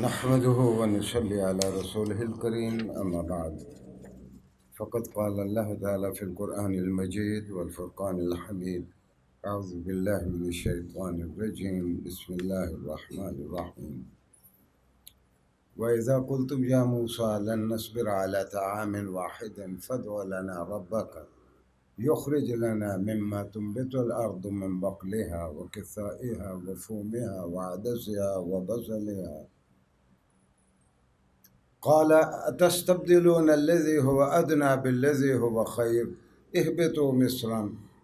نحمده ونصلي على رسوله الكريم أما بعد فقد قال الله تعالى في القرآن المجيد والفرقان الحميد أعوذ بالله من الشيطان الرجيم بسم الله الرحمن الرحيم وإذا قلتم يا موسى لن نصبر على طعام واحد فادع لنا ربك يخرج لنا مما تنبت الأرض من بقلها وكثائها وفومها وعدسها وبصلها قال أتستبدلون الذي هو أدنى بالذي هو خير اهبطوا مصرا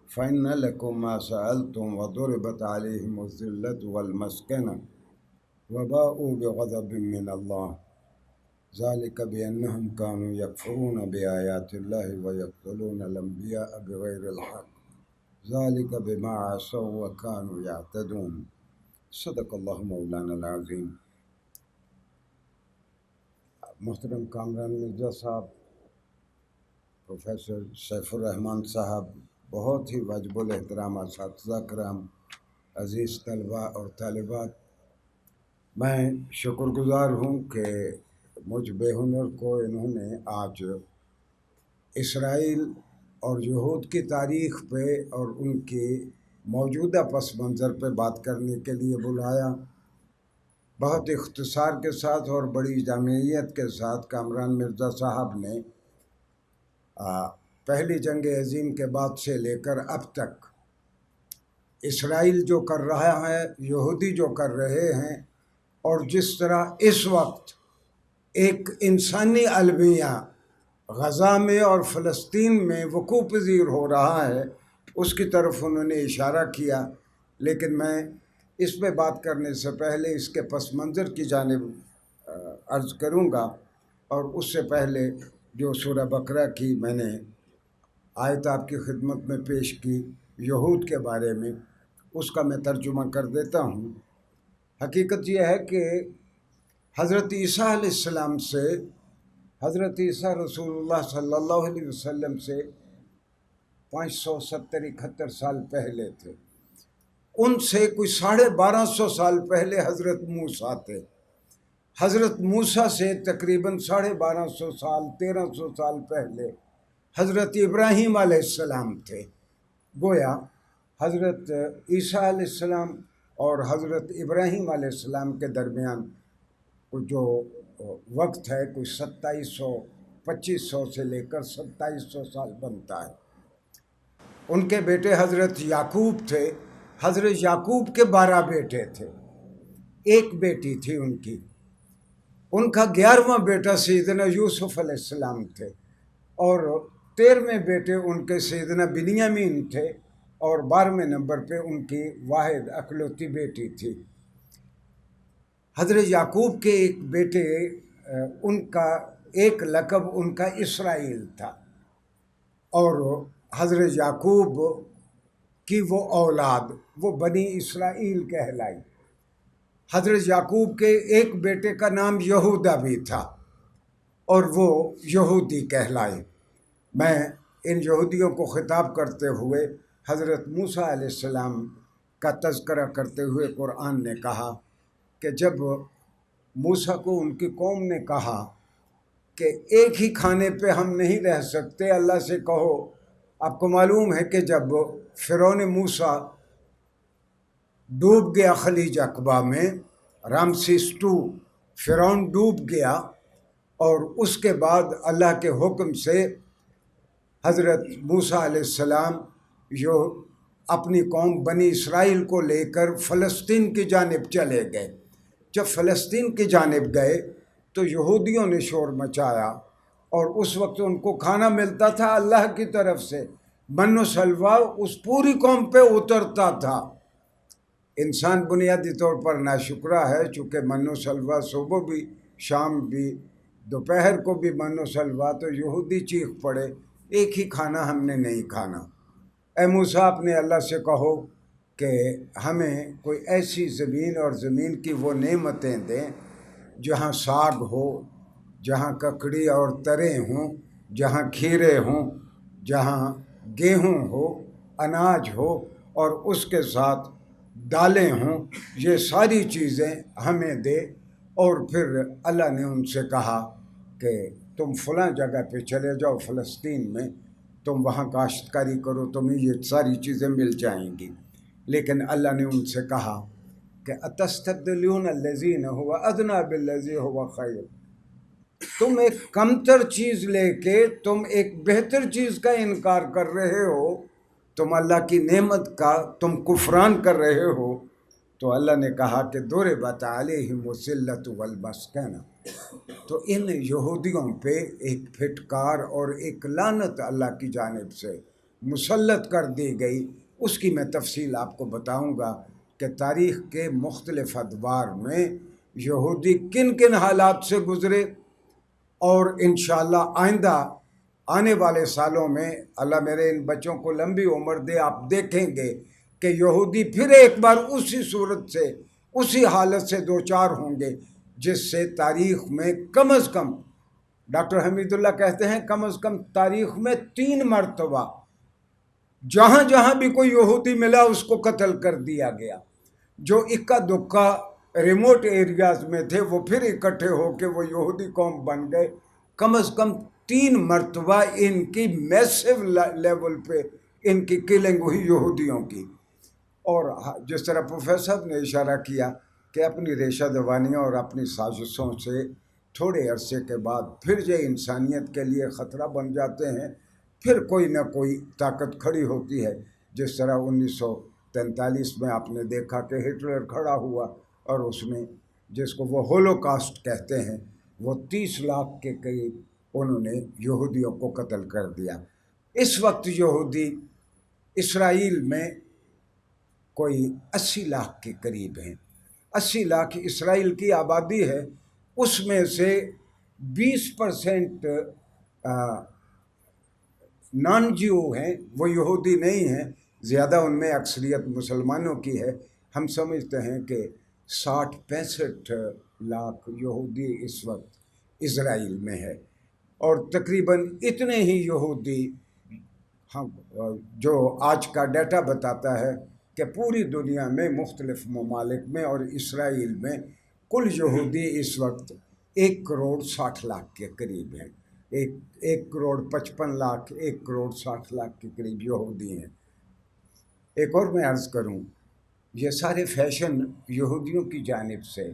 فإن لكم ما سألتم وضربت عليهم الذلة والمسكنة وباءوا بغضب من الله ذلك بأنهم كانوا يكفرون بآيات الله ويقتلون الأنبياء بغير الحق ذلك بما عصوا وكانوا يعتدون صدق الله مولانا العظيم. محترم کامران مرزا صاحب، پروفیسر سیف الرحمان صاحب، بہت ہی واجب الاحترام اساتذہ کرام، عزیز طلباء اور طالبات، میں شکر گزار ہوں کہ مجھ بے ہنر کو انہوں نے آج اسرائیل اور یہود کی تاریخ پہ اور ان کی موجودہ پس منظر پہ بات کرنے کے لیے بلایا. بہت اختصار کے ساتھ اور بڑی جامعیت کے ساتھ کامران مرزا صاحب نے پہلی جنگ عظیم کے بعد سے لے کر اب تک اسرائیل جو کر رہا ہے، یہودی جو کر رہے ہیں، اور جس طرح اس وقت ایک انسانی المیہ غزہ میں اور فلسطین میں وقوع پذیر ہو رہا ہے، اس کی طرف انہوں نے اشارہ کیا. لیکن میں اس پہ بات کرنے سے پہلے اس کے پس منظر کی جانب عرض کروں گا، اور اس سے پہلے جو سورہ بقرہ کی میں نے آیت آپ کی خدمت میں پیش کی یہود کے بارے میں، اس کا میں ترجمہ کر دیتا ہوں. حقیقت یہ ہے کہ حضرت عیسیٰ علیہ السلام سے، حضرت عیسیٰ رسول اللہ صلی اللہ علیہ وسلم سے 570-71 سال پہلے تھے. ان سے کوئی 1250 سال پہلے حضرت موسیٰ تھے. حضرت موسیٰ سے تقریباً 1250 سال 1300 سال پہلے حضرت ابراہیم علیہ السلام تھے. گویا حضرت عیسیٰ علیہ السلام اور حضرت ابراہیم علیہ السلام کے درمیان جو وقت ہے کوئی 2700-2500 سے لے کر 2700 سال بنتا ہے. ان کے بیٹے حضرت یعقوب تھے. حضرت یعقوب کے 12 بیٹے تھے، ایک بیٹی تھی ان کی. ان کا 11واں بیٹا سیدنا یوسف علیہ السلام تھے، اور 13ویں بیٹے ان کے سیدنا بنیامین تھے، اور 12ویں نمبر پہ ان کی واحد اکلوتی بیٹی تھی. حضرت یعقوب کے ایک بیٹے، ان کا ایک لقب ان کا اسرائیل تھا، اور حضرت یعقوب کی وہ اولاد وہ بنی اسرائیل کہلائی. حضرت یعقوب کے ایک بیٹے کا نام یہودا بھی تھا، اور وہ یہودی کہلائے. میں ان یہودیوں کو خطاب کرتے ہوئے حضرت موسیٰ علیہ السلام کا تذکرہ کرتے ہوئے قرآن نے کہا کہ جب موسیٰ کو ان کی قوم نے کہا کہ ایک ہی کھانے پہ ہم نہیں رہ سکتے، اللہ سے کہو. آپ کو معلوم ہے کہ جب فرعون موسیٰ ڈوب گیا خلیج عقبہ میں، رامسیس II، فرعون ڈوب گیا، اور اس کے بعد اللہ کے حکم سے حضرت موسیٰ علیہ السلام جو اپنی قوم بنی اسرائیل کو لے کر فلسطین کی جانب چلے گئے. جب فلسطین کی جانب گئے تو یہودیوں نے شور مچایا، اور اس وقت ان کو کھانا ملتا تھا اللہ کی طرف سے، من و سلوہ اس پوری قوم پہ اترتا تھا. انسان بنیادی طور پر ناشکرہ ہے، چونکہ من و سلوہ صبح بھی شام بھی دوپہر کو بھی من و سلوہ، تو یہودی چیخ پڑے ایک ہی کھانا ہم نے نہیں کھانا. اے موسیٰ، اپنے اللہ سے کہو کہ ہمیں کوئی ایسی زمین اور زمین کی وہ نعمتیں دیں جہاں ساگ ہو، جہاں ککڑی اور تریں ہوں، جہاں کھیرے ہوں، جہاں گیہوں ہو، اناج ہو، اور اس کے ساتھ دالیں ہوں. یہ ساری چیزیں ہمیں دے. اور پھر اللہ نے ان سے کہا کہ تم فلاں جگہ پہ چلے جاؤ فلسطین میں، تم وہاں کاشتکاری کرو، تمہیں یہ ساری چیزیں مل جائیں گی۔ لیکن اللہ نے ان سے کہا کہ اتستبدلون الذی هو ادنی بالذی هو خیر، تم ایک کمتر چیز لے کے تم ایک بہتر چیز کا انکار کر رہے ہو، تم اللہ کی نعمت کا تم کفران کر رہے ہو۔ تو اللہ نے کہا کہ ضربت علیہم الذلۃ والمسکنہ، تو ان یہودیوں پہ ایک پھٹکار اور ایک لعنت اللہ کی جانب سے مسلط کر دی گئی۔ اس کی میں تفصیل آپ کو بتاؤں گا کہ تاریخ کے مختلف ادوار میں یہودی کن کن حالات سے گزرے، اور انشاءاللہ آئندہ آنے والے سالوں میں اللہ میرے ان بچوں کو لمبی عمر دے، آپ دیکھیں گے کہ یہودی پھر ایک بار اسی صورت سے اسی حالت سے دوچار ہوں گے جس سے تاریخ میں کم از کم ڈاکٹر حمید اللہ کہتے ہیں کم از کم تاریخ میں 3 مرتبہ جہاں جہاں بھی کوئی یہودی ملا اس کو قتل کر دیا گیا۔ جو اکا دکا ریموٹ ایریاز میں تھے وہ پھر اکٹھے ہو کے وہ یہودی قوم بن گئے۔ کم از کم 3 مرتبہ ان کی میسو لیول پہ ان کی کلنگ ہوئی یہودیوں کی۔ اور جس طرح پروفیسر نے اشارہ کیا کہ اپنی ریشہ دوانیوں اور اپنی سازشوں سے تھوڑے عرصے کے بعد پھر یہ انسانیت کے لیے خطرہ بن جاتے ہیں، پھر کوئی نہ کوئی طاقت کھڑی ہوتی ہے۔ جس طرح 1943 میں آپ نے دیکھا کہ ہٹلر کھڑا ہوا اور اس نے جس کو وہ ہولوکاسٹ کہتے ہیں، وہ 30 لاکھ کے قریب انہوں نے یہودیوں کو قتل کر دیا۔ اس وقت یہودی اسرائیل میں کوئی 80 لاکھ کے قریب ہیں۔ 80 لاکھ اسرائیل کی آبادی ہے، اس میں سے 20% نان جیو ہیں، وہ یہودی نہیں ہیں، زیادہ ان میں اکثریت مسلمانوں کی ہے۔ ہم سمجھتے ہیں کہ 60-65 لاکھ یہودی اس وقت اسرائیل میں ہے، اور تقریباً اتنے ہی یہودی جو آج کا ڈیٹا بتاتا ہے کہ پوری دنیا میں مختلف ممالک میں اور اسرائیل میں کل یہودی اس وقت 1 کروڑ 60 لاکھ کے قریب ہیں۔ 1 کروڑ 55 لاکھ 1 کروڑ 60 لاکھ کے قریب یہودی ہیں۔ ایک اور میں عرض کروں، یہ سارے فیشن یہودیوں کی جانب سے،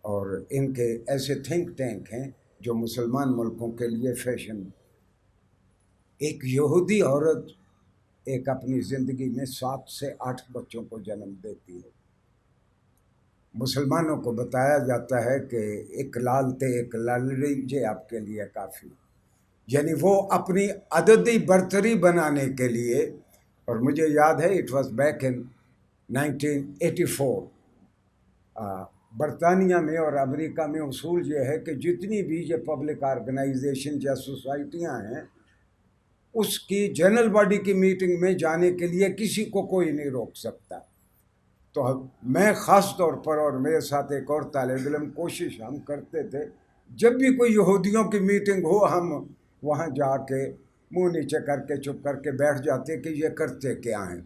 اور ان کے ایسے تھنک ٹینک ہیں جو مسلمان ملکوں کے لیے فیشن۔ ایک یہودی عورت ایک اپنی زندگی میں 7 سے 8 بچوں کو جنم دیتی ہے۔ مسلمانوں کو بتایا جاتا ہے کہ ایک لال تے ایک لالڑی یہ آپ کے لیے کافی، یعنی وہ اپنی عددی برتری بنانے کے لیے۔ اور مجھے یاد ہے اٹ واز بیک ان 1984، برطانیہ میں اور امریکہ میں اصول یہ ہے کہ جتنی بھی یہ پبلک آرگنائزیشن یا سوسائٹیاں ہیں، اس کی جنرل باڈی کی میٹنگ میں جانے کے لیے کسی کو کوئی نہیں روک سکتا۔ تو میں خاص طور پر اور میرے ساتھ ایک اور طالب علم کوشش ہم کرتے تھے، جب بھی کوئی یہودیوں کی میٹنگ ہو ہم وہاں جا کے منہ نیچے کر کے چپ کر کے بیٹھ جاتے کہ یہ کرتے کیا ہیں۔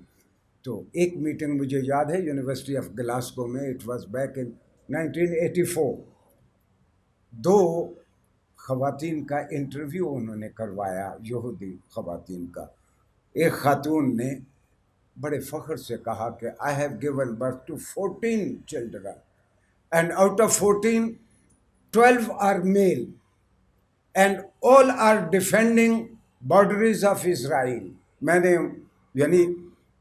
تو ایک میٹنگ مجھے یاد ہے یونیورسٹی آف گلاسگو میں، اٹ واز بیک ان 1984، 2 خواتین کا انٹرویو انہوں نے کروایا، یہودی خواتین کا۔ ایک خاتون نے بڑے فخر سے کہا کہ I have given birth to 14 children and out of 14, 12 are male and all are defending boundaries of Israel۔ میں نے یعنی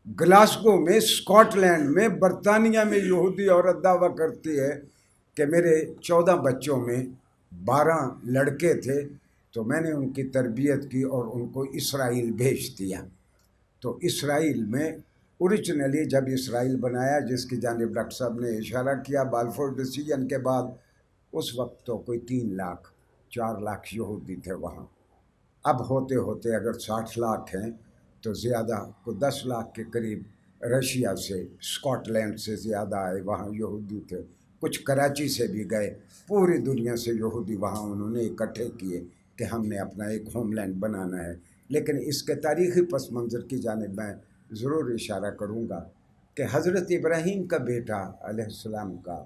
گلاسگو میں، اسکاٹ لینڈ میں، برطانیہ میں یہودی عورت دعویٰ کرتی ہے کہ میرے 14 بچوں میں 12 لڑکے تھے، تو میں نے ان کی تربیت کی اور ان کو اسرائیل بھیج دیا۔ تو اسرائیل میں اوریجنلی جب اسرائیل بنایا، جس کی جانب ڈاکٹر صاحب نے اشارہ کیا بالفور ڈیسیجن کے بعد، اس وقت تو کوئی 3 لاکھ 4 لاکھ یہودی تھے وہاں۔ اب ہوتے ہوتے اگر 60 لاکھ ہیں تو زیادہ کو 10 لاکھ کے قریب رشیا سے، اسکاٹ لینڈ سے زیادہ آئے، وہاں یہودی تھے۔ کچھ کراچی سے بھی گئے، پوری دنیا سے یہودی وہاں انہوں نے اکٹھے کیے کہ ہم نے اپنا ایک ہوم لینڈ بنانا ہے۔ لیکن اس کے تاریخی پس منظر کی جانب میں ضرور اشارہ کروں گا کہ حضرت ابراہیم کا بیٹا علیہ السلام کا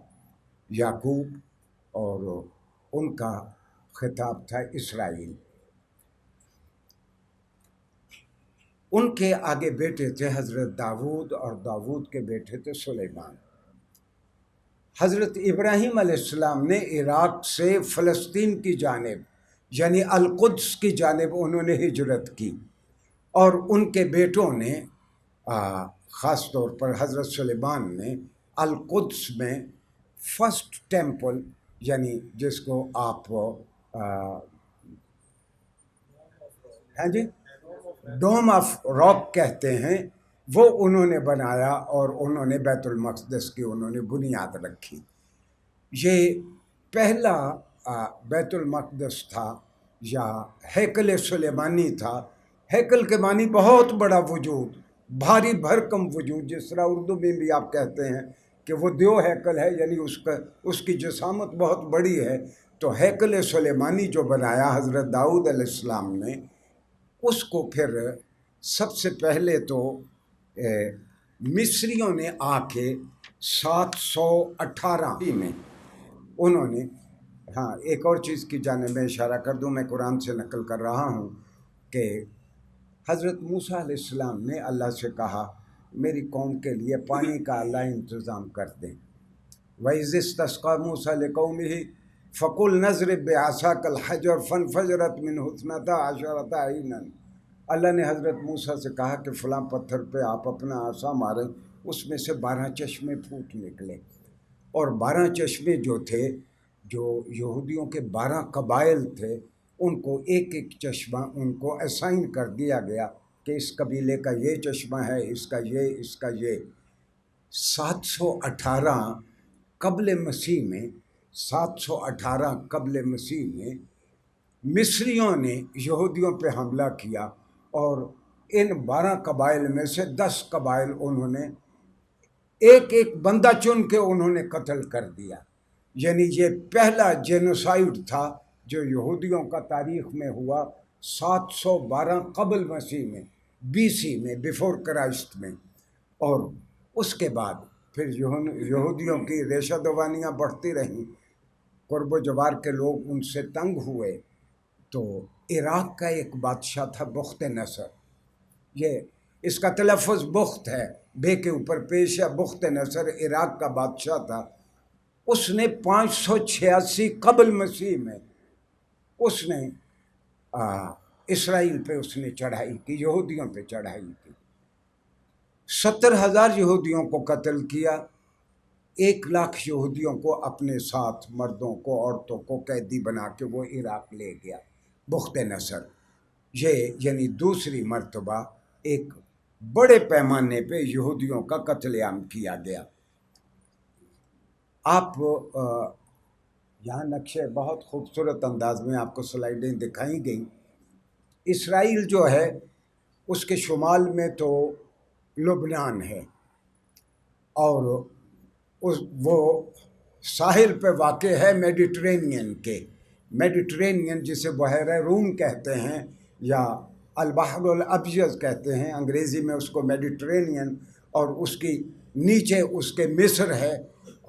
یعقوب اور ان کا خطاب تھا اسرائیل. ان کے آگے بیٹے تھے حضرت داؤد اور داؤد کے بیٹے تھے سلیمان. حضرت ابراہیم علیہ السلام نے عراق سے فلسطین کی جانب یعنی القدس کی جانب انہوں نے ہجرت کی، اور ان کے بیٹوں نے خاص طور پر حضرت سلیمان نے القدس میں فرسٹ ٹیمپل یعنی جس کو آپ ہاں جی ڈوم آف راک کہتے ہیں، وہ انہوں نے بنایا اور انہوں نے بیت المقدس کی انہوں نے بنیاد رکھی. یہ پہلا بیت المقدس تھا یا ہیکل سلیمانی تھا. ہیکل کے معنی بہت بڑا وجود، بھاری بھرکم وجود، جس طرح اردو میں بھی آپ کہتے ہیں کہ وہ دیو ہیکل ہے، یعنی اس کی جسامت بہت بڑی ہے. تو ہیکل سلیمانی جو بنایا حضرت داؤد علیہ السلام نے، اس کو پھر سب سے پہلے تو مصریوں نے آ کے 718 میں انہوں نے ایک اور چیز کی جانب میں اشارہ کر دوں، میں قرآن سے نقل کر رہا ہوں کہ حضرت موسیٰ علیہ السلام نے اللہ سے کہا میری قوم کے لیے پانی کا اللہ انتظام کر دیں. وَإِذِ اسْتَسْقَىٰ مُوسَىٰ لِقَوْمِهِ فَقُلْ نَضْرِب بِّعَصَاكَ الْحَجَرَ فَانْفَجَرَتْ مِنْهُ اثْنَتَا عَشَرَةَ عَيْنًا. اللہ نے حضرت موسیٰ سے کہا کہ فلاں پتھر پہ آپ اپنا عصا ماریں، اس میں سے 12 چشمے پھوٹ نکلے. اور 12 چشمے جو تھے، جو یہودیوں کے 12 قبائل تھے، ان کو ایک ایک چشمہ ان کو اسائن کر دیا گیا کہ اس قبیلے کا یہ چشمہ ہے، اس کا یہ، اس کا یہ. 718 قبل مسیح میں 718 قبل مسیح میں مصریوں نے یہودیوں پہ حملہ کیا، اور ان 12 قبائل میں سے 10 قبائل انہوں نے ایک ایک بندہ چن کے انہوں نے قتل کر دیا. یعنی یہ پہلا جینوسائیڈ تھا جو یہودیوں کا تاریخ میں ہوا 712 قبل مسیح میں، BC میں، بیفور کرائسٹ میں. اور اس کے بعد پھر یہودیوں کی ریشہ دوانیاں بڑھتی رہیں، قرب و جوار کے لوگ ان سے تنگ ہوئے. تو عراق کا ایک بادشاہ تھا بخت نصر، یہ اس کا تلفظ بخت ہے، بے کے اوپر پیش ہے. بخت نصر عراق کا بادشاہ تھا. اس نے 586 قبل مسیح میں اس نے اسرائیل پہ اس نے چڑھائی کی، یہودیوں پہ چڑھائی کی. 70,000 یہودیوں کو قتل کیا. 1,00,000 یہودیوں کو اپنے ساتھ، مردوں کو، عورتوں کو قیدی بنا کے وہ عراق لے گیا بخت نصر. یہ یعنی دوسری مرتبہ ایک بڑے پیمانے پہ یہودیوں کا قتل عام کیا گیا. آپ یہاں نقشے بہت خوبصورت انداز میں آپ کو سلائیڈیں دکھائی گئیں. اسرائیل جو ہے اس کے شمال میں تو لبنان ہے، اور وہ ساحل پہ واقع ہے میڈیٹرینین کے. میڈیٹرینین جسے بحیرہ روم کہتے ہیں یا البحر الابیض کہتے ہیں انگریزی میں اس کو میڈیٹرینین، اور اس کی نیچے اس کے مصر ہے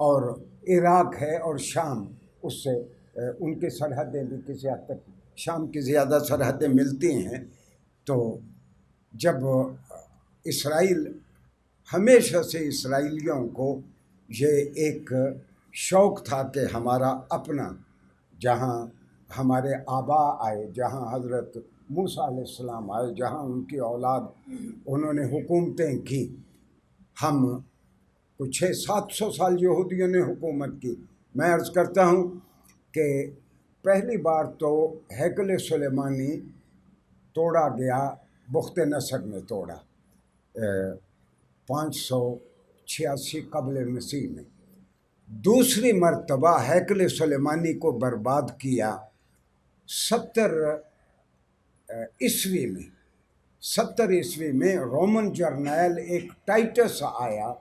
اور عراق ہے اور شام. اس سے ان کی سرحدیں بھی کسی حد تک شام کی زیادہ سرحدیں ملتی ہیں. تو جب اسرائیل، ہمیشہ سے اسرائیلیوں کو یہ ایک شوق تھا کہ ہمارا اپنا، جہاں ہمارے آبا آئے، جہاں حضرت موسیٰ علیہ السلام آئے، جہاں ان کی اولاد انہوں نے حکومتیں کی. ہم کچھ 600-700 سال یہودیوں نے حکومت کی. میں عرض کرتا ہوں کہ پہلی بار تو ہیکل سلیمانی توڑا گیا، بخت نصر نے توڑا 586 قبل مسیح میں. دوسری مرتبہ ہیکل سلیمانی کو برباد کیا 70 عیسوی میں. 70 عیسوی میں رومن جرنیل ایک ٹائٹس آیا.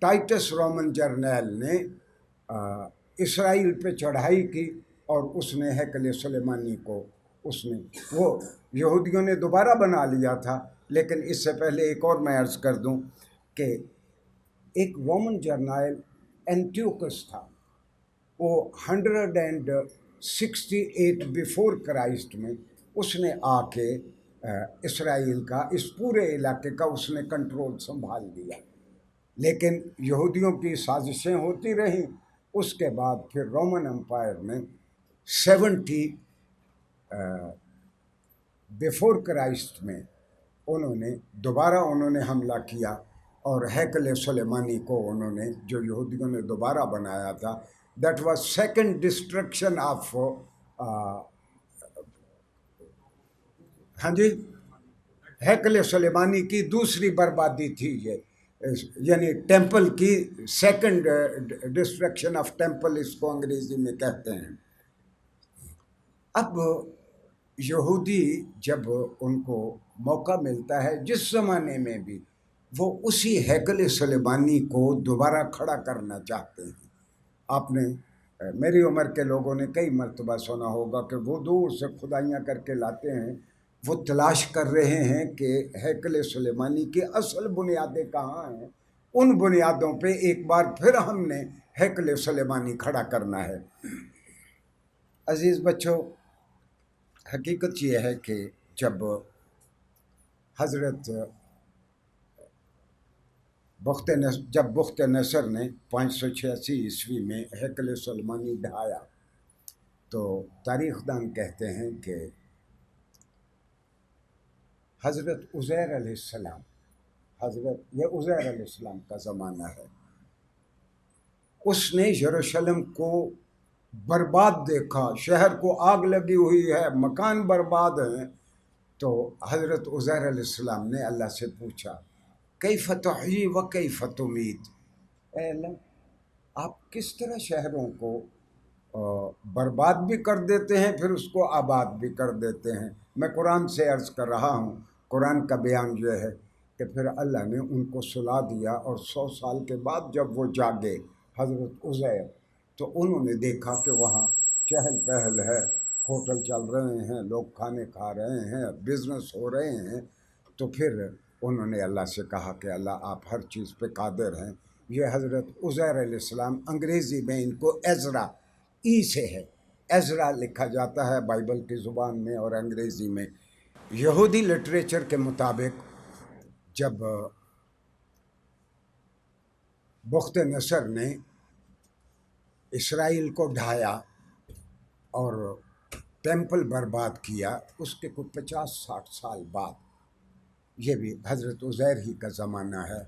ٹائٹس رومن جرنیل نے اسرائیل پہ چڑھائی کی، اور اس نے ہیکل سلیمانی کو وہ یہودیوں نے دوبارہ بنا لیا تھا. لیکن اس سے پہلے ایک اور میں عرض کر دوں کہ ایک رومن جرنیل اینٹیوکس تھا. وہ 168 بیفور کرائسٹ میں اس نے آ کے اسرائیل کا اس پورے علاقے کا اس نے کنٹرول سنبھال لیا، لیکن یہودیوں کی سازشیں ہوتی رہیں۔ اس کے بعد پھر رومن امپائر نے 70 بیفور کرائسٹ میں انہوں نے دوبارہ حملہ کیا، اور ہیکل سلیمانی کو انہوں نے، جو یہودیوں نے دوبارہ بنایا تھا، that was second destruction of ہاں جی، ہیکل سلیمانی کی دوسری بربادی تھی یہ، یعنی ٹیمپل کی سیکنڈ ڈسٹرکشن آف ٹیمپل اس کو انگریزی میں کہتے ہیں۔ اب یہودی جب ان کو موقع ملتا ہے جس زمانے میں بھی، وہ اسی ہیکل سلیمانی کو دوبارہ کھڑا کرنا چاہتے ہیں۔ آپ نے میری عمر کے لوگوں نے کئی مرتبہ سنا ہوگا کہ وہ دور سے کھدائیاں کر کے لاتے ہیں، وہ تلاش کر رہے ہیں کہ ہیکل سلیمانی کی اصل بنیادیں کہاں ہیں، ان بنیادوں پہ ایک بار پھر ہم نے ہیکل سلیمانی کھڑا کرنا ہے۔ عزیز بچوں، حقیقت یہ ہے کہ جب حضرت بخت نصر نے 586 عیسوی میں ہیکل سلیمانی ڈھایا، تو تاریخ دان کہتے ہیں کہ حضرت عزیر علیہ السلام، یہ عزیر علیہ السلام کا زمانہ ہے، اس نے یروشلم کو برباد دیکھا، شہر کو آگ لگی ہوئی ہے، مکان برباد ہیں، تو حضرت عزیر علیہ السلام نے اللہ سے پوچھا کیف تحیی و کیف تمیت، اے اللہ آپ کس طرح شہروں کو برباد بھی کر دیتے ہیں پھر اس کو آباد بھی کر دیتے ہیں۔ میں قرآن سے عرض کر رہا ہوں، قرآن کا بیان یہ ہے کہ پھر اللہ نے ان کو سلا دیا، اور 100 سال کے بعد جب وہ جاگے حضرت عزیر، تو انہوں نے دیکھا کہ وہاں چہل پہل ہے، ہوٹل چل رہے ہیں، لوگ کھانے کھا رہے ہیں، بزنس ہو رہے ہیں، تو پھر انہوں نے اللہ سے کہا کہ اللہ آپ ہر چیز پہ قادر ہیں۔ یہ حضرت عزیر علیہ السلام، انگریزی میں ان کو ایزرا، ای سے ہے، ایزرا لکھا جاتا ہے بائبل کی زبان میں اور انگریزی میں۔ یہودی لٹریچر کے مطابق جب بخت نصر نے اسرائیل کو ڈھایا اور ٹیمپل برباد کیا، اس کے کچھ 50-60 سال بعد، یہ بھی حضرت عزیر ہی کا زمانہ ہے،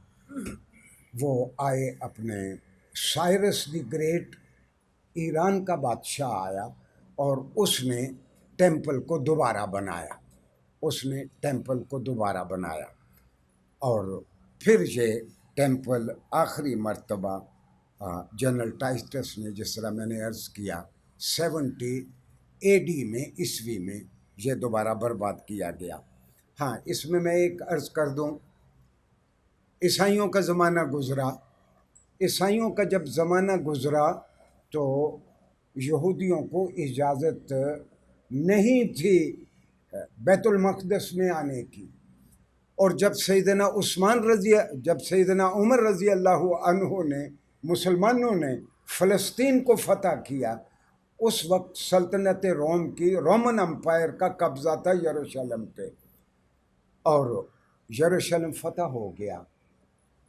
وہ آئے اپنے سائرس دی گریٹ، ایران کا بادشاہ آیا اور اس نے ٹیمپل کو دوبارہ بنایا، اور پھر یہ ٹیمپل آخری مرتبہ جنرل ٹائٹس نے، جس طرح میں نے عرض کیا، 70 AD میں، عیسوی میں یہ دوبارہ برباد کیا گیا۔ ہاں، اس میں ایک عرض کر دوں، عیسائیوں کا زمانہ گزرا، عیسائیوں کا جب زمانہ گزرا تو یہودیوں کو اجازت نہیں تھی بیت المقدس میں آنے کی، اور جب سیدنا عمر رضی اللہ عنہ نے، مسلمانوں نے فلسطین کو فتح کیا، اس وقت سلطنت روم کی، رومن امپائر کا قبضہ تھا یروشلم پہ، اور یروشلم فتح ہو گیا۔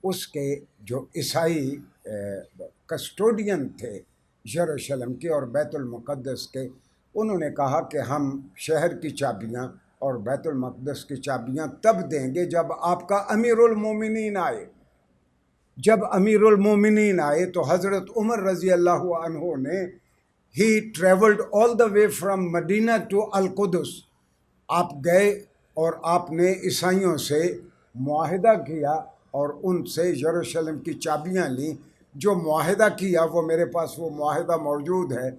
اس کے جو عیسائی کسٹوڈین تھے یروشلم کے اور بیت المقدس کے، انہوں نے کہا کہ ہم شہر کی چابیاں اور بیت المقدس کی چابیاں تب دیں گے جب آپ کا امیر المومنین آئے۔ جب امیر المومنین آئے تو حضرت عمر رضی اللہ عنہ نے ہی travelled all the way from Medina to القدس، آپ گئے اور آپ نے عیسائیوں سے معاہدہ کیا اور ان سے یروشلم کی چابیاں لیں۔ جو معاہدہ کیا وہ میرے پاس وہ معاہدہ موجود ہے،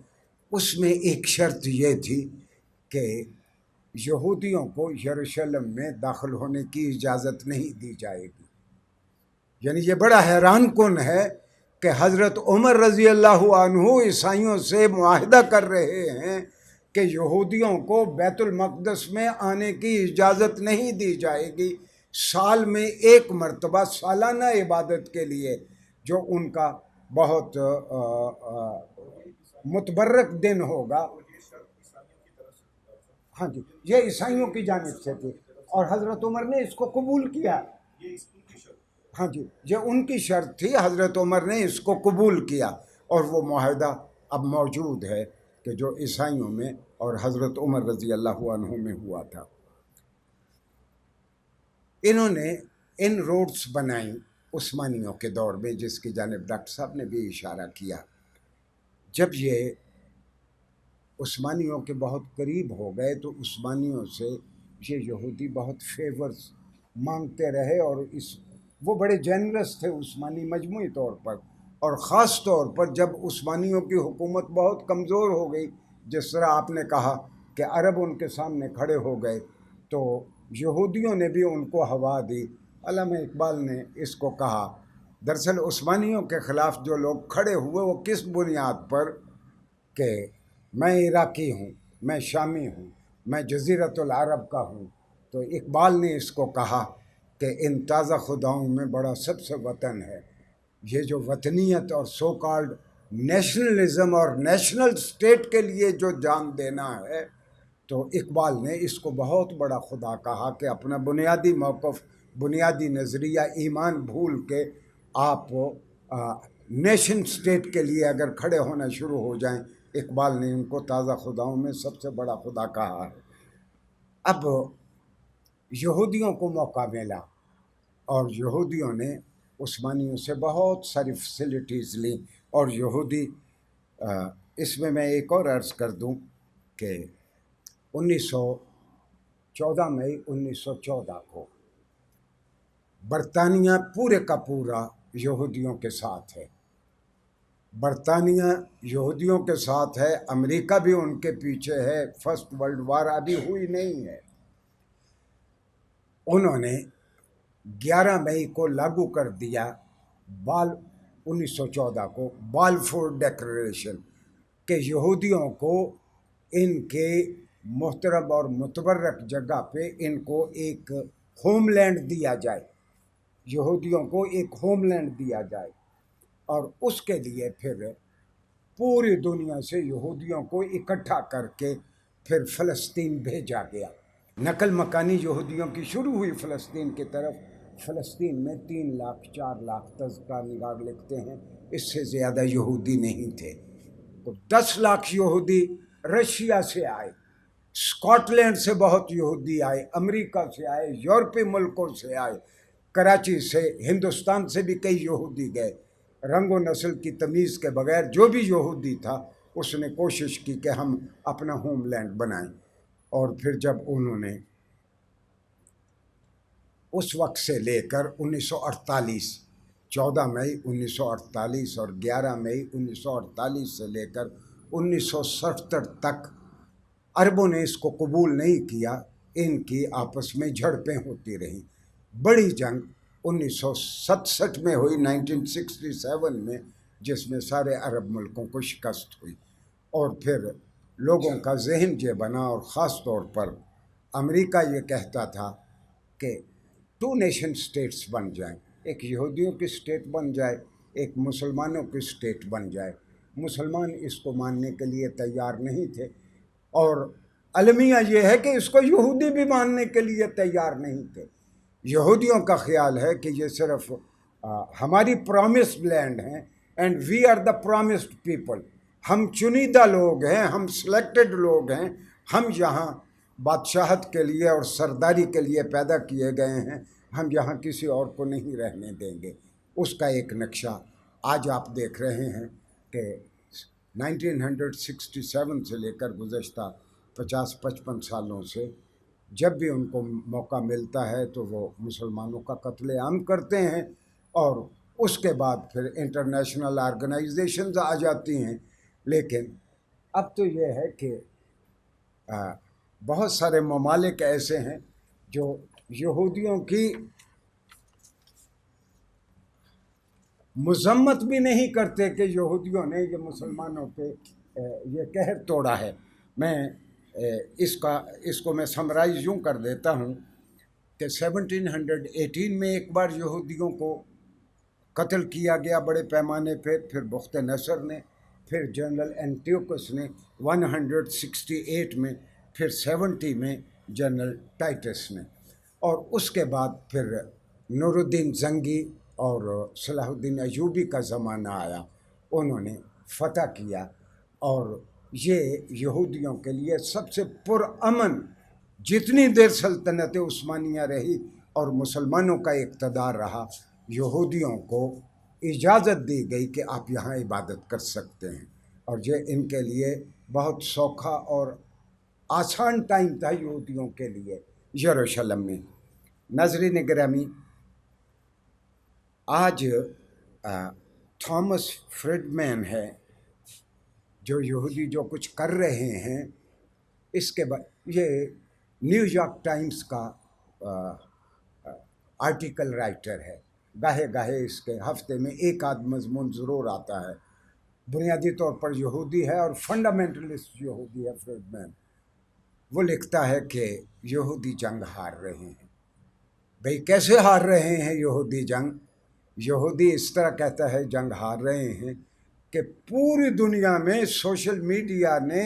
اس میں ایک شرط یہ تھی کہ یہودیوں کو یروشلم میں داخل ہونے کی اجازت نہیں دی جائے گی۔ یعنی یہ بڑا حیران کن ہے کہ حضرت عمر رضی اللہ عنہ عیسائیوں سے معاہدہ کر رہے ہیں کہ یہودیوں کو بیت المقدس میں آنے کی اجازت نہیں دی جائے گی، سال میں ایک مرتبہ سالانہ عبادت کے لیے، جو ان کا بہت متبرک دن ہوگا. ہاں جی، یہ عیسائیوں کی جانب سے تھی اور حضرت عمر نے اس کو قبول کیا. ہاں جی، یہ ان کی شرط تھی، حضرت عمر نے اس کو قبول کیا اور وہ معاہدہ اب موجود ہے کہ جو عیسائیوں میں اور حضرت عمر رضی اللہ عنہ میں ہوا تھا. انہوں نے ان روڈز بنائیں عثمانیوں کے دور میں، جس کی جانب ڈاکٹر صاحب نے بھی اشارہ کیا. جب یہ عثمانیوں کے بہت قریب ہو گئے تو عثمانیوں سے یہ یہودی بہت فیورز مانگتے رہے، اور وہ بڑے جنرس تھے عثمانی مجموعی طور پر، اور خاص طور پر جب عثمانیوں کی حکومت بہت کمزور ہو گئی، جس طرح آپ نے کہا کہ عرب ان کے سامنے کھڑے ہو گئے، تو یہودیوں نے بھی ان کو ہوا دی. علامہ اقبال نے اس کو کہا، دراصل عثمانیوں کے خلاف جو لوگ کھڑے ہوئے وہ کس بنیاد پر کہ میں عراقی ہوں، میں شامی ہوں، میں جزیرۃ العرب کا ہوں. تو اقبال نے اس کو کہا کہ ان تازہ خداؤں میں بڑا سب سے وطن ہے. یہ جو وطنیت اور سو کالڈ نیشنلزم اور نیشنل اسٹیٹ کے لیے جو جان دینا ہے، تو اقبال نے اس کو بہت بڑا خدا کہا کہ اپنا بنیادی موقف، بنیادی نظریہ، ایمان بھول کے آپ نیشن اسٹیٹ کے لیے اگر کھڑے ہونا شروع ہو جائیں. اقبال نے ان کو تازہ خداؤں میں سب سے بڑا خدا کہا ہے. اب یہودیوں کو موقع ملا اور یہودیوں نے عثمانیوں سے بہت ساری فیسلٹیز لیں، اور یہودی اس میں ایک اور عرض کر دوں کہ 14 مئی 1914 کو برطانیہ پورے کا پورا یہودیوں کے ساتھ ہے. برطانیہ یہودیوں کے ساتھ ہے، امریکہ بھی ان کے پیچھے ہے. فرسٹ ورلڈ وار ابھی ہوئی نہیں ہے. انہوں نے 11 مئی کو لاگو کر دیا 1914 کو بالفور ڈیکلریشن، کہ یہودیوں کو ان کے محترم اور متبرک جگہ پہ ان کو ایک ہوم لینڈ دیا جائے، یہودیوں کو ایک ہوم لینڈ دیا جائے. اور اس کے لیے پھر پوری دنیا سے یہودیوں کو اکٹھا کر کے پھر فلسطین بھیجا گیا. نقل مکانی یہودیوں کی شروع ہوئی فلسطین کی طرف. فلسطین میں 3 لاکھ 4 لاکھ تذکرہ نگار لکھتے ہیں، اس سے زیادہ یہودی نہیں تھے. تو 10 لاکھ یہودی رشیا سے آئے، اسکاٹ لینڈ سے بہت یہودی آئے، امریکہ سے آئے، یورپی ملکوں سے آئے، کراچی سے، ہندوستان سے بھی کئی یہودی گئے. رنگ و نسل کی تمیز کے بغیر جو بھی یہودی تھا اس نے کوشش کی کہ ہم اپنا ہوم لینڈ بنائیں. اور پھر جب انہوں نے اس وقت سے لے کر 1948، 14 مئی 1948 اور 11 مئی 1948 سے لے کر 1977 تک عربوں نے اس کو قبول نہیں کیا. ان کی آپس میں جھڑپیں ہوتی رہیں. بڑی جنگ 1967 میں ہوئی، 1967 میں، جس میں سارے عرب ملکوں کو شکست ہوئی. اور پھر لوگوں کا ذہن یہ بنا، اور خاص طور پر امریکہ یہ کہتا تھا کہ 2 نیشن اسٹیٹس بن جائیں، ایک یہودیوں کی اسٹیٹ بن جائے، ایک مسلمانوں کی اسٹیٹ بن جائے. مسلمان اس کو ماننے کے لیے تیار نہیں تھے، اور المیہ یہ ہے کہ اس کو یہودی بھی ماننے کے لیے تیار نہیں تھے. یہودیوں کا خیال ہے کہ یہ صرف ہماری پرامسڈ لینڈ ہیں، and we are the promised people. ہم چنیدہ لوگ ہیں، ہم سلیکٹڈ لوگ ہیں، ہم یہاں بادشاہت کے لیے اور سرداری کے لیے پیدا کیے گئے ہیں، ہم یہاں کسی اور کو نہیں رہنے دیں گے. اس کا ایک نقشہ آج آپ دیکھ رہے ہیں کہ 1967 سے لے کر گزشتہ 50-55 سالوں سے جب بھی ان کو موقع ملتا ہے تو وہ مسلمانوں کا قتل عام کرتے ہیں، اور اس کے بعد پھر انٹرنیشنل آرگنائزیشنز آ جاتی ہیں. لیکن اب تو یہ ہے کہ بہت سارے ممالک ایسے ہیں جو یہودیوں کی مذمت بھی نہیں کرتے کہ یہودیوں نے یہ مسلمانوں پہ یہ قہر توڑا ہے. میں اس کو میں سمرائز یوں کر دیتا ہوں کہ 1718 میں ایک بار یہودیوں کو قتل کیا گیا بڑے پیمانے پہ. پھر بخت نصر نے پھر جنرل اینٹیوکس نے 168 میں، پھر 70 میں جنرل ٹائٹس نے، اور اس کے بعد پھر نور الدین زنگی اور صلاح الدین ایوبی کا زمانہ آیا، انہوں نے فتح کیا، اور یہ یہودیوں کے لیے سب سے پرامن، جتنی دیر سلطنت عثمانیہ رہی اور مسلمانوں کا اقتدار رہا، یہودیوں کو اجازت دی گئی کہ آپ یہاں عبادت کر سکتے ہیں، اور یہ ان کے لیے بہت سوکھا اور آسان ٹائم تھا یہودیوں کے لیے یروشلم میں۔ ناظرین گرامی، آج تھامس فریڈمین ہے جو یہودی جو کچھ کر رہے ہیں، اس کے بعد یہ نیو یارک ٹائمز کا آرٹیکل رائٹر ہے، گاہے گاہے اس کے ہفتے میں ایک آدھ مضمون ضرور آتا ہے، بنیادی طور پر یہودی ہے اور فنڈامنٹلسٹ یہودی ہے فریڈمین۔ وہ لکھتا ہے کہ یہودی جنگ ہار رہے ہیں۔ بھئی کیسے ہار رہے ہیں یہودی جنگ؟ یہودی اس طرح کہتا ہے جنگ ہار رہے ہیں کہ پوری دنیا میں سوشل میڈیا نے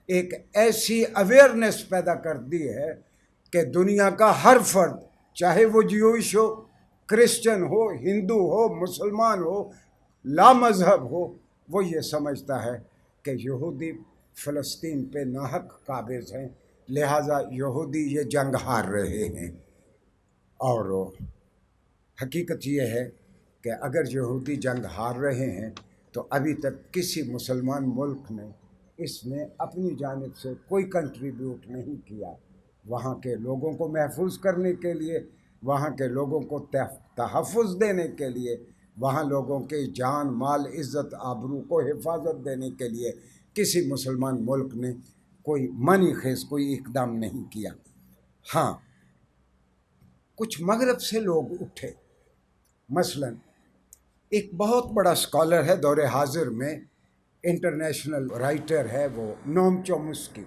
ایک ایسی اویئرنیس پیدا کر دی ہے کہ دنیا کا ہر فرد، چاہے وہ جیوش ہو، کرسچن ہو، ہندو ہو، مسلمان ہو، لامذہب ہو، وہ یہ سمجھتا ہے کہ یہودی فلسطین پہ ناحق قابض ہیں، لہٰذا یہودی یہ جنگ ہار رہے ہیں۔ اور حقیقت یہ ہے کہ اگر یہودی جنگ ہار رہے ہیں تو ابھی تک کسی مسلمان ملک نے اس میں اپنی جانب سے کوئی کنٹریبیوٹ نہیں کیا، وہاں کے لوگوں کو محفوظ کرنے کے لیے، وہاں کے لوگوں کو تحفظ دینے کے لیے، وہاں لوگوں کے جان، مال، عزت، آبرو کو حفاظت دینے کے لیے کسی مسلمان ملک نے کوئی معنی خیز کوئی اقدام نہیں کیا۔ ہاں، کچھ مغرب سے لوگ اٹھے، مثلا ایک بہت بڑا اسکالر ہے دور حاضر میں، انٹرنیشنل رائٹر ہے، وہ نوم چومسکی،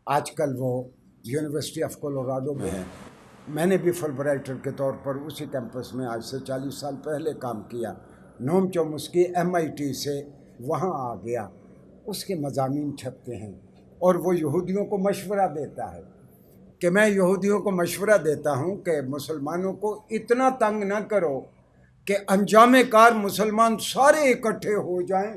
آج کل وہ یونیورسٹی آف کولوراڈو میں ہے۔ میں نے بھی فلب رائٹر کے طور پر اسی کیمپس میں آج سے 40 سال پہلے کام کیا۔ نوم چومسکی MIT سے وہاں آ گیا، اس کے مضامین چھپتے ہیں، اور وہ یہودیوں کو مشورہ دیتا ہے کہ میں یہودیوں کو مشورہ دیتا ہوں کہ مسلمانوں کو اتنا تنگ نہ کرو کہ انجام کار مسلمان سارے اکٹھے ہو جائیں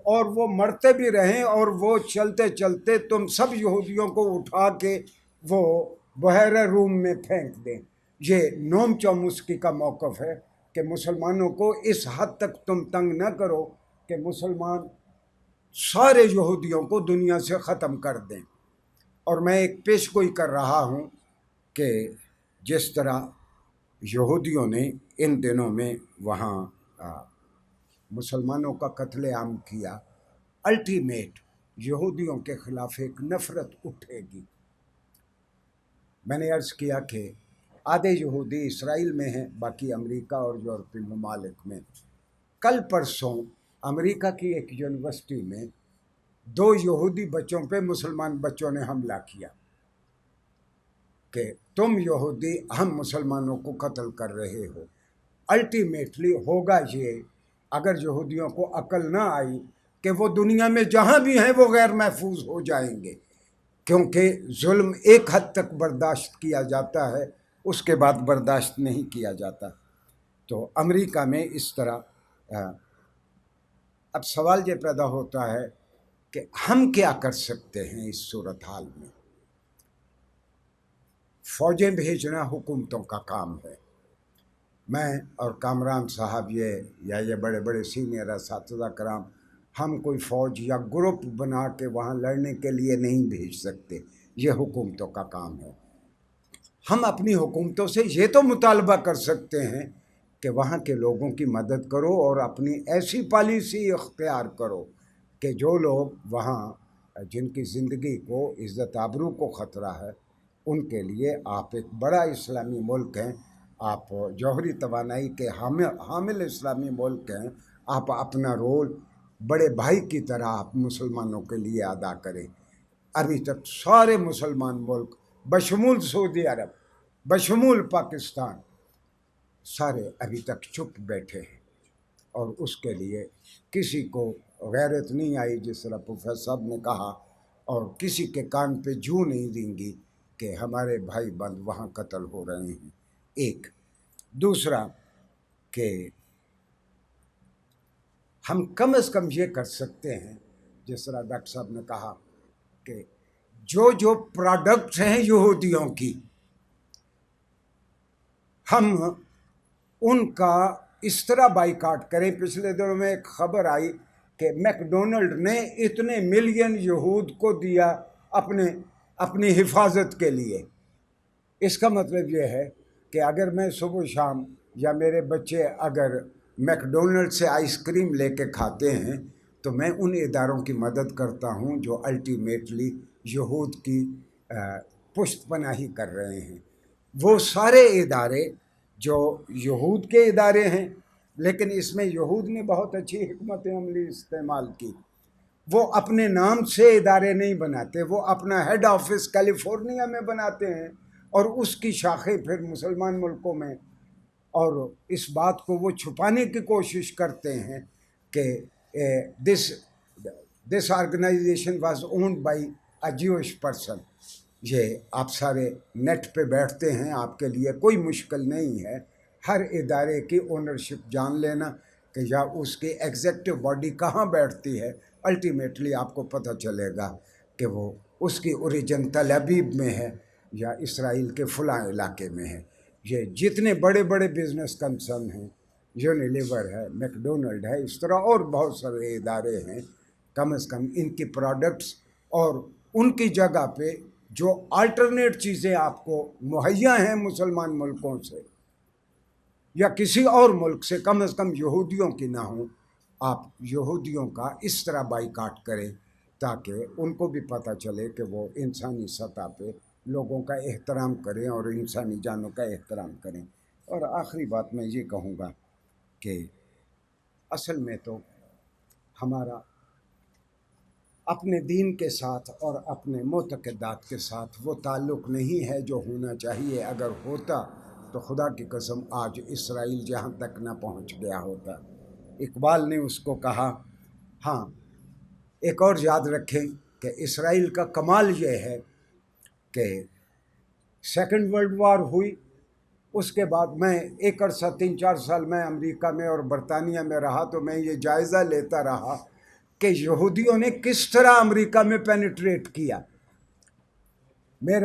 اور وہ مرتے بھی رہیں، اور وہ چلتے چلتے تم سب یہودیوں کو اٹھا کے وہ بحیرہ روم میں پھینک دیں۔ یہ نوم چومسکی کا موقف ہے کہ مسلمانوں کو اس حد تک تم تنگ نہ کرو کہ مسلمان سارے یہودیوں کو دنیا سے ختم کر دیں۔ اور میں ایک پیش گوئی کر رہا ہوں کہ جس طرح یہودیوں نے ان دنوں میں وہاں مسلمانوں کا قتل عام کیا، الٹیمیٹ یہودیوں کے خلاف ایک نفرت اٹھے گی۔ میں نے عرض کیا کہ آدھے یہودی اسرائیل میں ہیں، باقی امریکہ اور یورپی ممالک میں۔ کل پرسوں امریکہ کی ایک یونیورسٹی میں 2 یہودی بچوں پہ مسلمان بچوں نے حملہ کیا کہ تم یہودی ہم مسلمانوں کو قتل کر رہے ہو۔ الٹیمیٹلی ہوگا یہ، اگر یہودیوں کو عقل نہ آئی، کہ وہ دنیا میں جہاں بھی ہیں وہ غیر محفوظ ہو جائیں گے، کیونکہ ظلم ایک حد تک برداشت کیا جاتا ہے، اس کے بعد برداشت نہیں کیا جاتا۔ تو امریکہ میں اس طرح اب سوال یہ پیدا ہوتا ہے کہ ہم کیا کر سکتے ہیں اس صورتحال میں؟ فوجیں بھیجنا حکومتوں کا کام ہے۔ میں اور کامران صاحب یہ بڑے بڑے سینئر اساتذہ کرام، ہم کوئی فوج یا گروپ بنا کے وہاں لڑنے کے لیے نہیں بھیج سکتے، یہ حکومتوں کا کام ہے۔ ہم اپنی حکومتوں سے یہ تو مطالبہ کر سکتے ہیں کہ وہاں کے لوگوں کی مدد کرو اور اپنی ایسی پالیسی اختیار کرو کہ جو لوگ وہاں جن کی زندگی کو، عزت آبرو کو خطرہ ہے، ان کے لیے آپ ایک بڑا اسلامی ملک ہیں، آپ جوہری توانائی کے حامل اسلامی ملک ہیں، آپ اپنا رول بڑے بھائی کی طرح آپ مسلمانوں کے لیے ادا کریں۔ ابھی تک سارے مسلمان ملک بشمول سعودی عرب، بشمول پاکستان، سارے ابھی تک چپ بیٹھے ہیں، اور اس کے لیے کسی کو غیرت نہیں آئی، جس طرح پروفیسر صاحب نے کہا، اور کسی کے کان پہ جوں نہیں دیں گی کہ ہمارے بھائی بند وہاں قتل ہو رہے ہیں۔ ایک دوسرا کہ ہم کم از کم یہ کر سکتے ہیں، جس طرح ڈاکٹر صاحب نے کہا کہ جو پروڈکٹس ہیں یہودیوں کی، ہم ان کا اس طرح بائیکاٹ کریں۔ پچھلے دنوں میں ایک خبر آئی کہ میک ڈونلڈ نے اتنے ملین یہود کو دیا اپنی حفاظت کے لیے۔ اس کا مطلب یہ ہے کہ اگر میں صبح شام یا میرے بچے اگر میک ڈونلڈ سے آئس کریم لے کے کھاتے ہیں تو میں ان اداروں کی مدد کرتا ہوں جو الٹیمیٹلی یہود کی پشت پناہی کر رہے ہیں۔ وہ سارے ادارے جو یہود کے ادارے ہیں، لیکن اس میں یہود نے بہت اچھی حکمت عملی استعمال کی۔ وہ اپنے نام سے ادارے نہیں بناتے، وہ اپنا ہیڈ آفس کیلیفورنیا میں بناتے ہیں اور اس کی شاخیں پھر مسلمان ملکوں میں، اور اس بات کو وہ چھپانے کی کوشش کرتے ہیں کہ this organization was owned by a Jewish person. یہ آپ سارے نیٹ پہ بیٹھتے ہیں، آپ کے لیے کوئی مشکل نہیں ہے ہر ادارے کی اونرشپ جان لینا کہ یا اس کی ایگزیکٹو باڈی کہاں بیٹھتی ہے۔ الٹیمیٹلی آپ کو پتہ چلے گا کہ وہ اس کی اوریجن تل ابیب میں ہے یا اسرائیل کے فلاں علاقے میں ہے۔ یہ جتنے بڑے بڑے بزنس کنسرن ہیں، یونیلیور ہے، میک ڈونلڈ ہے، اس طرح اور بہت سارے ادارے ہیں، کم از کم ان کی پروڈکٹس اور ان کی جگہ پہ جو آلٹرنیٹ چیزیں آپ کو مہیا ہیں مسلمان ملکوں سے یا کسی اور ملک سے، کم از کم یہودیوں کی نہ ہوں۔ آپ یہودیوں کا اس طرح بائیکاٹ کریں تاکہ ان کو بھی پتہ چلے کہ وہ انسانی سطح پہ لوگوں کا احترام کریں اور انسانی جانوں کا احترام کریں۔ اور آخری بات میں یہ کہوں گا کہ اصل میں تو ہمارا اپنے دین کے ساتھ اور اپنے معتقدات کے ساتھ وہ تعلق نہیں ہے جو ہونا چاہیے۔ اگر ہوتا تو خدا کی قسم آج اسرائیل جہاں تک نہ پہنچ گیا ہوتا۔ اقبال نے اس کو کہا۔ ہاں، ایک اور یاد رکھیں کہ اسرائیل کا کمال یہ ہے کہ سیکنڈ ورلڈ وار ہوئی، اس کے بعد میں ایک عرصہ 3-4 سال میں امریکہ میں اور برطانیہ میں رہا تو میں یہ جائزہ لیتا رہا کہ یہودیوں نے کس طرح امریکہ میں پینیٹریٹ کیا۔ میں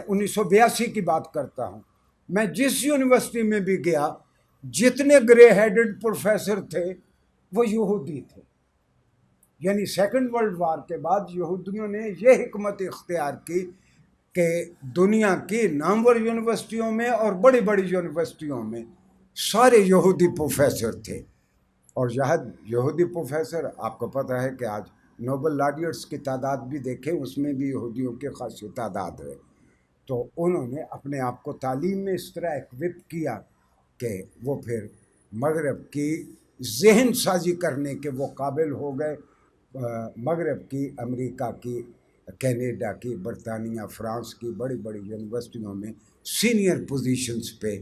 1982 کی بات کرتا ہوں، میں جس یونیورسٹی میں بھی گیا جتنے گرے ہیڈڈ پروفیسر تھے وہ یہودی تھے۔ یعنی سیکنڈ ورلڈ وار کے بعد یہودیوں نے یہ حکمت اختیار کی کہ دنیا کی نامور یونیورسٹیوں میں اور بڑی بڑی یونیورسٹیوں میں سارے یہودی پروفیسر تھے۔ اور یہودی پروفیسر، آپ کو پتہ ہے کہ آج نوبل لاریٹس کی تعداد بھی دیکھیں، اس میں بھی یہودیوں کی خاصی تعداد ہے۔ تو انہوں نے اپنے آپ کو تعلیم میں اس طرح ایکوپ کیا کہ وہ پھر مغرب کی ذہن سازی کرنے کے وہ قابل ہو گئے۔ مغرب کی، امریکہ کی، کینیڈا کی، برطانیہ، فرانس کی بڑی بڑی یونیورسٹیوں میں سینئر پوزیشنز پہ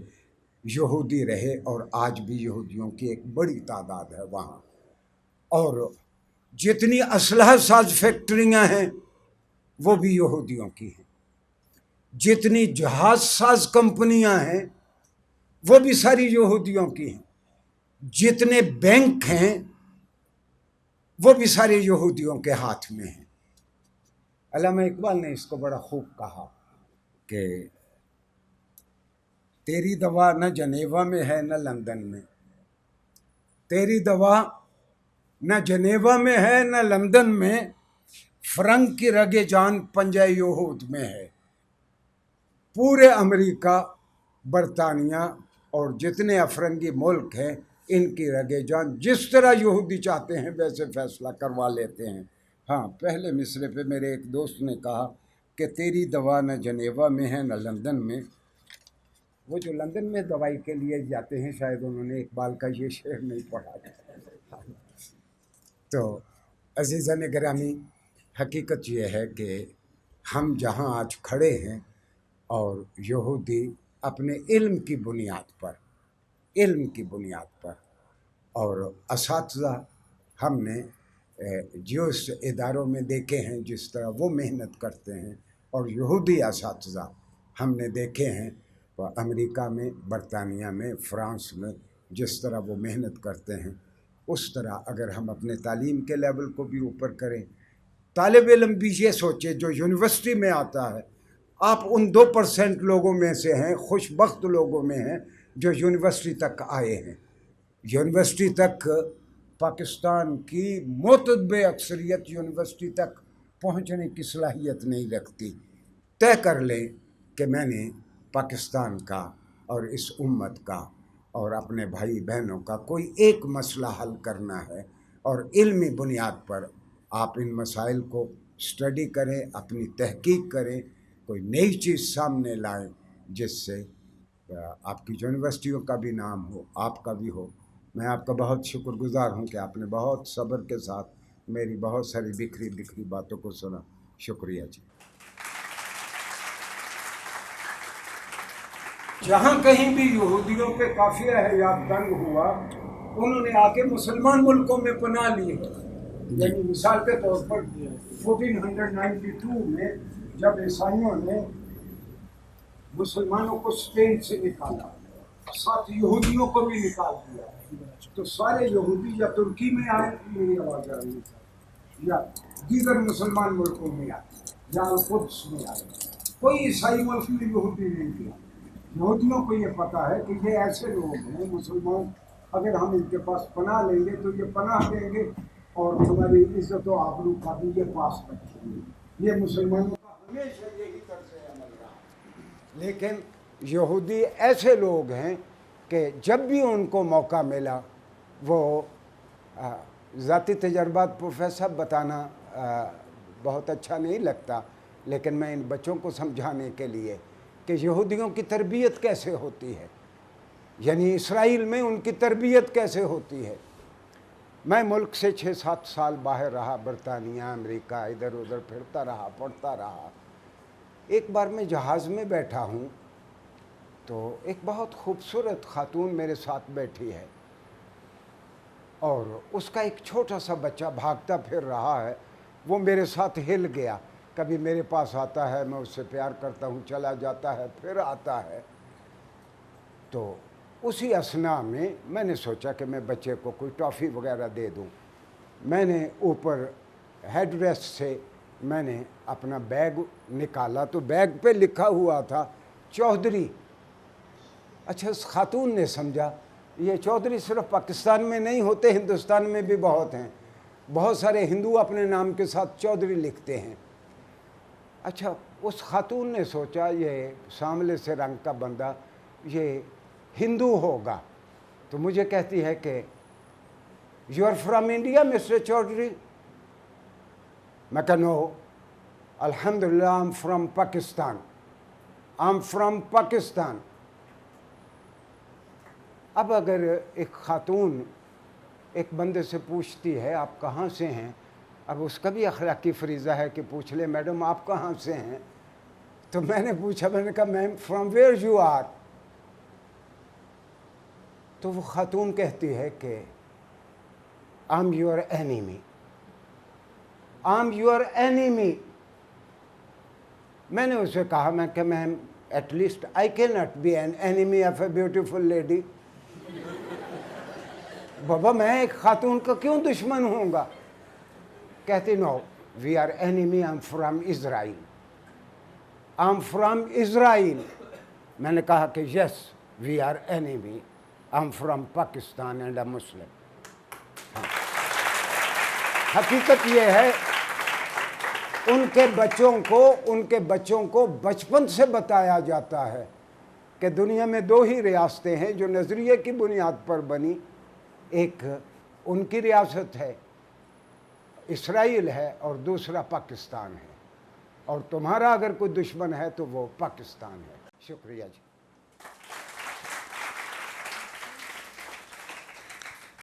یہودی رہے، اور آج بھی یہودیوں کی ایک بڑی تعداد ہے وہاں۔ اور جتنی اسلحہ ساز فیکٹریاں ہیں وہ بھی یہودیوں کی ہیں، جتنی جہاز ساز کمپنیاں ہیں وہ بھی ساری یہودیوں کی ہیں، جتنے بینک ہیں وہ بھی سارے یہودیوں کے ہاتھ میں ہیں۔ علامہ اقبال نے اس کو بڑا خوب کہا کہ تیری دوا نہ جنیوا میں ہے نہ لندن میں، تیری دوا نہ جنیوا میں ہے نہ لندن میں، فرنگ کی رگ جان پنجہ یہود میں ہے۔ پورے امریکہ، برطانیہ اور جتنے افرنگی ملک ہیں ان کی رگ جان جس طرح یہودی چاہتے ہیں ویسے فیصلہ کروا لیتے ہیں۔ ہاں، پہلے مصرے پہ میرے ایک دوست نے کہا کہ تیری دوا نہ جنیوا میں ہے نہ لندن میں۔ وہ جو لندن میں دوائی کے لیے جاتے ہیں شاید انہوں نے اقبال کا یہ شعر نہیں پڑھا۔ تو عزیزان گرامی، حقیقت یہ ہے کہ ہم جہاں آج کھڑے ہیں اور یہودی اپنے علم کی بنیاد پر اور اساتذہ ہم نے جوس اداروں میں دیکھے ہیں جس طرح وہ محنت کرتے ہیں، اور یہودی اساتذہ ہم نے دیکھے ہیں امریکہ میں، برطانیہ میں، فرانس میں، جس طرح وہ محنت کرتے ہیں، اس طرح اگر ہم اپنے تعلیم کے لیول کو بھی اوپر کریں. طالب علم بھی یہ سوچے جو یونیورسٹی میں آتا ہے، آپ ان 2% لوگوں میں سے ہیں، خوش بخت لوگوں میں ہیں جو یونیورسٹی تک آئے ہیں. یونیورسٹی تک پاکستان کی معتدب اکثریت یونیورسٹی تک پہنچنے کی صلاحیت نہیں رکھتی. طے کر لیں کہ میں نے پاکستان کا اور اس امت کا اور اپنے بھائی بہنوں کا کوئی ایک مسئلہ حل کرنا ہے، اور علمی بنیاد پر آپ ان مسائل کو اسٹڈی کریں، اپنی تحقیق کریں، کوئی نئی چیز سامنے لائیں جس سے آپ کی یونیورسٹیوں کا بھی نام ہو، آپ کا بھی ہو. میں آپ کا بہت شکر گزار ہوں کہ آپ نے بہت صبر کے ساتھ میری بہت ساری بکھری باتوں کو سنا. شکریہ جی. جہاں کہیں بھی یہودیوں پہ قافیہ ہے یا تنگ ہوا، انہوں نے آ کے مسلمان ملکوں میں پناہ لی ہے. یعنی مثال کے طور پر 1492 میں جب عیسائیوں نے مسلمانوں کو اسپین سے نکالا، ساتھ یہودیوں کو بھی نکال دیا، تو سارے یہودی یا ترکی میں آئے، میری آواز آ رہی ہے، یا دیگر مسلمان ملکوں میں آئے، یا القدس میں آئے. کوئی عیسائی ملک میں یہودی نہیں کیا. یہودیوں کو یہ پتہ ہے کہ یہ ایسے لوگ ہیں مسلمان، اگر ہم ان کے پاس پناہ لیں گے تو یہ پناہ دیں گے اور ہماری عزت و آبرو کا بھی یہ پاس رکھیں گے. یہ مسلمانوں کا ہمیشہ یہی طرز عمل رہا. لیکن یہودی ایسے لوگ ہیں کہ جب بھی ان کو موقع ملا، وہ ذاتی تجربات پروفیسر بتانا بہت اچھا نہیں لگتا، لیکن میں ان بچوں کو سمجھانے کے لیے کہ یہودیوں کی تربیت کیسے ہوتی ہے، یعنی اسرائیل میں ان کی تربیت کیسے ہوتی ہے. میں ملک سے 6-7 سال باہر رہا، برطانیہ، امریکہ، ادھر ادھر پھرتا رہا، پڑھتا رہا. ایک بار میں جہاز میں بیٹھا ہوں تو ایک بہت خوبصورت خاتون میرے ساتھ بیٹھی ہے، اور اس کا ایک چھوٹا سا بچہ بھاگتا پھر رہا ہے. وہ میرے ساتھ ہل گیا، کبھی میرے پاس آتا ہے، میں اس سے پیار کرتا ہوں، چلا جاتا ہے، پھر آتا ہے. تو اسی اثناء میں نے سوچا کہ میں بچے کو کوئی ٹافی وغیرہ دے دوں. میں نے اوپر ہیڈ ریسٹ سے میں نے اپنا بیگ نکالا تو بیگ پہ لکھا ہوا تھا چودھری. اچھا، اس خاتون نے سمجھا یہ چودھری صرف پاکستان میں نہیں ہوتے، ہندوستان میں بھی بہت ہیں، بہت سارے ہندو اپنے نام کے ساتھ چودھری لکھتے ہیں. اچھا، اس خاتون نے سوچا یہ سامنے سے رنگ کا بندہ یہ ہندو ہوگا، تو مجھے کہتی ہے کہ you are from India mister Chaudhary. میں کہا نو، الحمدللہ I am from Pakistan, I am from Pakistan. اب اگر ایک خاتون ایک بندے سے پوچھتی ہے آپ کہاں سے ہیں، اب اس کا بھی اخلاقی فریضہ ہے کہ پوچھ لے میڈم آپ کہاں سے ہیں. تو میں نے پوچھا، میں نے کہا ma'am from where you are. تو وہ خاتون کہتی ہے کہ I am your enemy, I am your enemy. میں نے اسے کہا، میں کہ ma'am at least I can not be an enemy of a beautiful lady. بابا میں ایک خاتون کا کیوں دشمن ہوں گا؟ کہتی no we are enemy, I am from Israel, I am from Israel. میں نے کہا کہ yes we are enemy, I am from Pakistan and a Muslim. حقیقت یہ ہے ان کے بچوں کو بچپن سے بتایا جاتا ہے کہ دنیا میں 2 ہی ریاستیں ہیں جو نظریے کی بنیاد پر بنی. ایک ان کی ریاست ہے اسرائیل ہے اور دوسرا پاکستان ہے، اور تمہارا اگر کوئی دشمن ہے تو وہ پاکستان ہے. شکریہ جی.